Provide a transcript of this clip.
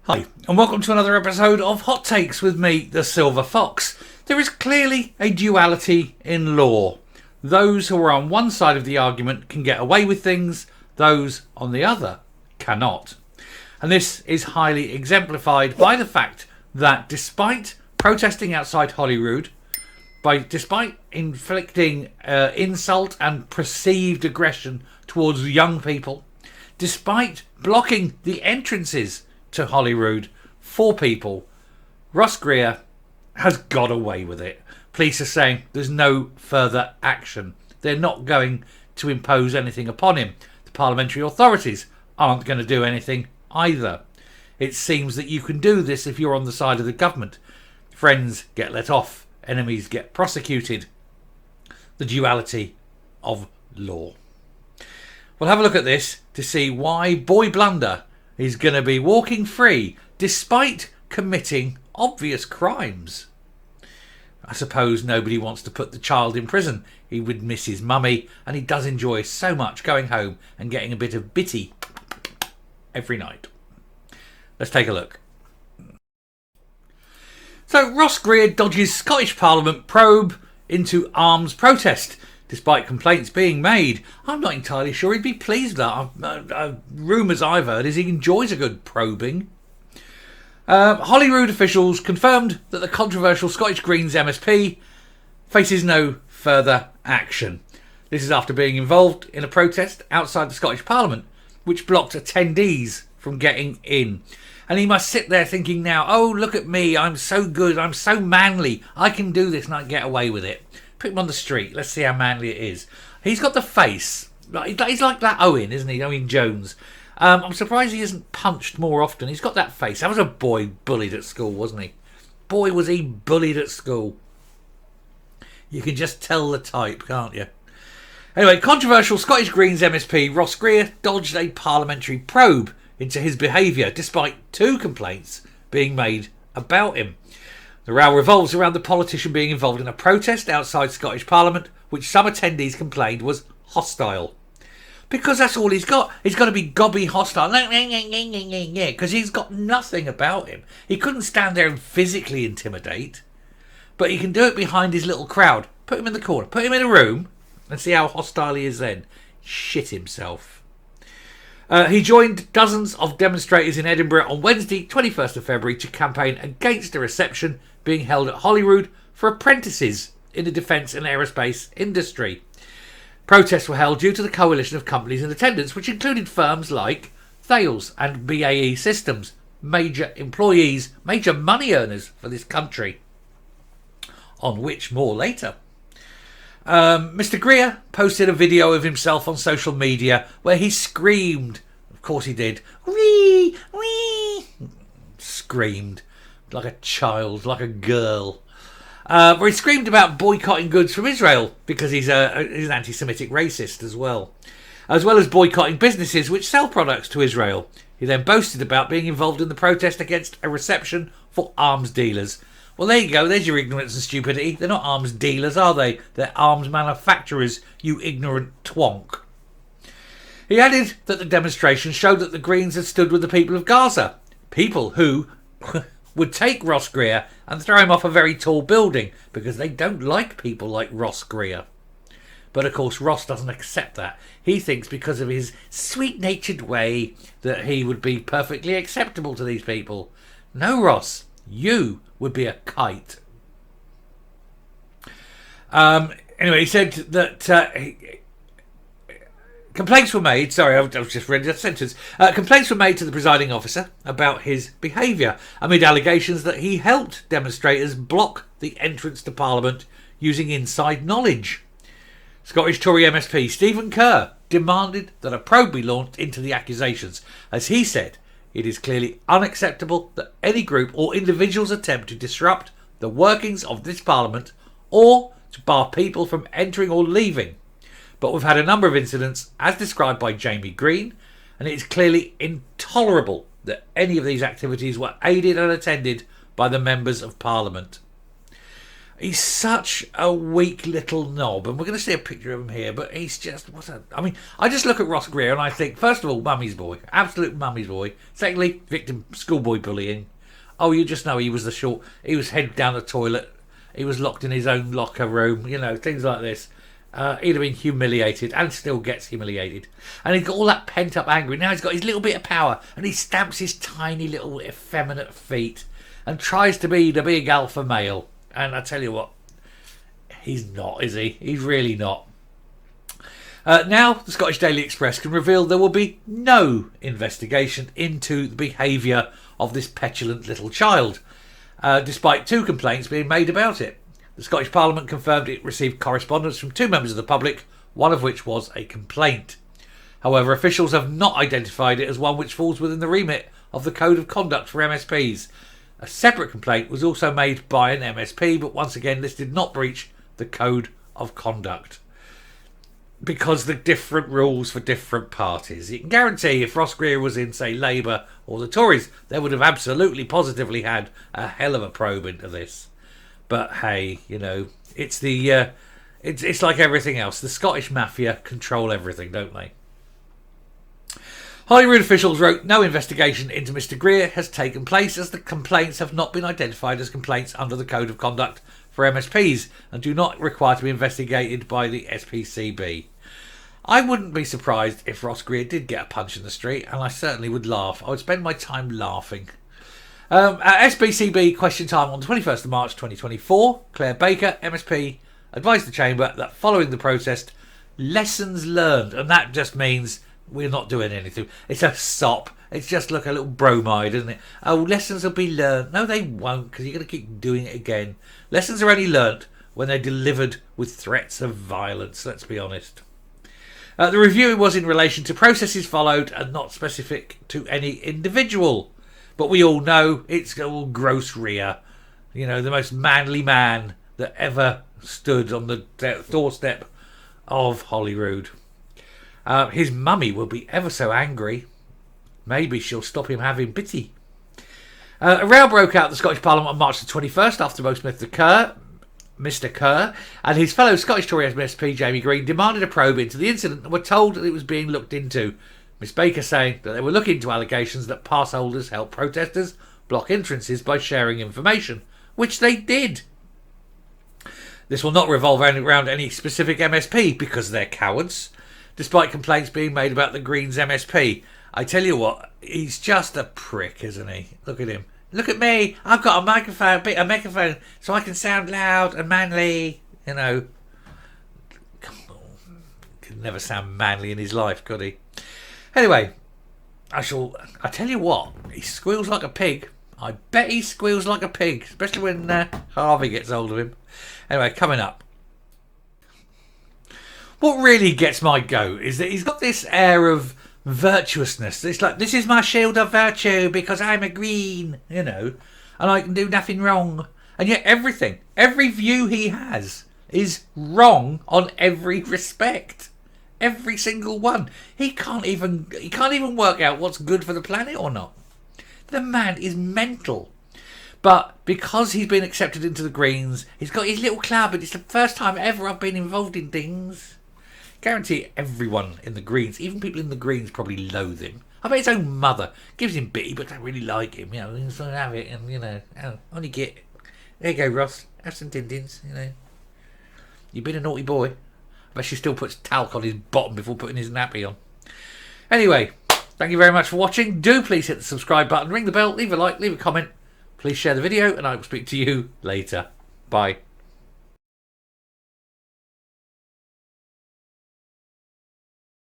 Hi, and welcome to another episode of Hot Takes with me, the Silver Fox. There is clearly a duality in law. Those who are on one side of the argument can get away with things, those on the other cannot. And this is highly exemplified by the fact that despite protesting outside Holyrood, despite inflicting insult and perceived aggression towards young people, despite blocking the entrances to Holyrood for people, Ross Greer has got away with it. Police are saying there's no further action. They're not going to impose anything upon him. The parliamentary authorities aren't going to do anything either. It seems that you can do this if you're on the side of the government. Friends get let off, enemies get prosecuted. The duality of law. We'll have a look at this to see why Boy Blunder is going to be walking free despite committing obvious crimes. I suppose nobody wants to put the child in prison. He would miss his mummy, and he does enjoy so much going home and getting a bit of bitty every night. Let's take a look. So Ross Greer dodges Scottish Parliament probe into arms protest, despite complaints being made. I'm not entirely sure he'd be pleased with that. Rumours I've heard is he enjoys a good probing. Holyrood officials confirmed that the controversial Scottish Greens MSP faces no further action. This is after being involved in a protest outside the Scottish Parliament, which blocked attendees from getting in. And he must sit there thinking now, oh, look at me, I'm so good, I'm so manly, I can do this and I can get away with it. Put him on the street. Let's see how manly it is. He's got the face. He's like that Owen, isn't he? Owen Jones. I'm surprised he isn't punched more often. He's got that face. That was a boy bullied at school, wasn't he? Boy, was he bullied at school. You can just tell the type, can't you? Anyway, controversial Scottish Greens MSP Ross Greer dodged a parliamentary probe into his behaviour, despite 2 complaints being made about him. The row revolves around the politician being involved in a protest outside Scottish Parliament, which some attendees complained was hostile. Because that's all he's got. He's got to be gobby hostile. Because he's got nothing about him. He couldn't stand there and physically intimidate. But he can do it behind his little crowd. Put him in the corner. Put him in a room and see how hostile he is then. Shit himself. He joined dozens of demonstrators in Edinburgh on Wednesday, 21st of February, to campaign against a reception being held at Holyrood for apprentices in the defence and aerospace industry. Protests were held due to the coalition of companies in attendance, which included firms like Thales and BAE Systems, major employees, major money earners for this country. On which more later. Mr. Greer posted a video of himself on social media where he screamed. Of course he did. Wee! Wee! Screamed. Like a child, like a girl. Where he screamed about boycotting goods from Israel because he's an anti-Semitic racist as well as boycotting businesses which sell products to Israel. He then boasted about being involved in the protest against a reception for arms dealers. Well, there you go. There's your ignorance and stupidity. They're not arms dealers, are they? They're arms manufacturers, you ignorant twonk. He added that the demonstration showed that the Greens had stood with the people of Gaza. People who would take Ross Greer and throw him off a very tall building because they don't like people like Ross Greer. But of course Ross doesn't accept that. He thinks because of his sweet-natured way that he would be perfectly acceptable to these people. No, Ross, you would be a kite. Anyway, he said that complaints were made. Sorry, I was just reading that sentence. Complaints were made to the presiding officer about his behaviour amid allegations that he helped demonstrators block the entrance to Parliament using inside knowledge. Scottish Tory MSP Stephen Kerr demanded that a probe be launched into the accusations. As he said, it is clearly unacceptable that any group or individuals attempt to disrupt the workings of this Parliament or to bar people from entering or leaving. But we've had a number of incidents, as described by Jamie Green, and it is clearly intolerable that any of these activities were aided and attended by the members of Parliament. He's such a weak little knob, and we're going to see a picture of him here, but he's just, I just look at Ross Greer and I think, first of all, mummy's boy, absolute mummy's boy. Secondly, victim schoolboy bullying. Oh, you just know he was he was head down the toilet, he was locked in his own locker room, things like this. He'd have been humiliated, and still gets humiliated. And he's got all that pent-up anger. Now he's got his little bit of power, and he stamps his tiny little effeminate feet and tries to be the big alpha male. And I tell you what, he's not, is he? He's really not. Now, the Scottish Daily Express can reveal there will be no investigation into the behaviour of this petulant little child, despite 2 complaints being made about it. The Scottish Parliament confirmed it received correspondence from 2 members of the public, one of which was a complaint. However, officials have not identified it as one which falls within the remit of the Code of Conduct for MSPs. A separate complaint was also made by an MSP, but once again this did not breach the Code of Conduct, because the different rules for different parties. You can guarantee if Ross Greer was in, say, Labour or the Tories, they would have absolutely positively had a hell of a probe into this. But hey, it's it's like everything else. The Scottish mafia control everything, don't they? Holyrood officials wrote no investigation into Mr. Greer has taken place, as the complaints have not been identified as complaints under the Code of Conduct for MSPs and do not require to be investigated by the SPCB. I wouldn't be surprised if Ross Greer did get a punch in the street, and I certainly would laugh. I would spend my time laughing. At SPCB question time on the 21st of March 2024, Claire Baker, MSP, advised the Chamber that following the protest, lessons learned, and that just means we're not doing anything. It's a sop. It's just like a little bromide, isn't it? Oh, lessons will be learned. No, they won't, because you're going to keep doing it again. Lessons are only learnt when they're delivered with threats of violence, let's be honest. The review was in relation to processes followed and not specific to any individual. But we all know it's all gross Rear. The most manly man that ever stood on the doorstep of Holyrood. His mummy will be ever so angry. Maybe she'll stop him having bitty. A row broke out at the Scottish Parliament on March the 21st after both Mr. Kerr and his fellow Scottish Tory MSP Jamie Green demanded a probe into the incident and were told that it was being looked into. Miss Baker saying that they were looking into allegations that pass holders help protesters block entrances by sharing information, which they did. This will not revolve around any specific MSP because they're cowards, despite complaints being made about the Greens MSP. I tell you what, he's just a prick, isn't he? Look at him. Look at me. I've got a microphone so I can sound loud and manly. Come on. Could never sound manly in his life, could he? Anyway, I tell you what, he squeals like a pig. I bet he squeals like a pig, especially when Harvey gets hold of him. Anyway, coming up. What really gets my goat is that he's got this air of virtuousness. It's like, this is my shield of virtue because I'm a green, and I can do nothing wrong. And yet every view he has is wrong on every respect. Every single one. He can't even work out what's good for the planet or not. The man is mental. But because he's been accepted into the Greens, he's got his little club, and it's the first time ever I've been involved in things. Guarantee everyone in the Greens, even people in the Greens, probably loathe him. I bet his own mother gives him bitty, but don't really like him. He's going to have it, and only get. There you go, Ross. Have some din-dins. You've been a naughty boy. I bet she still puts talc on his bottom before putting his nappy on. Anyway, thank you very much for watching. Do please hit the subscribe button, ring the bell, leave a like, leave a comment. Please share the video, and I will speak to you later. Bye.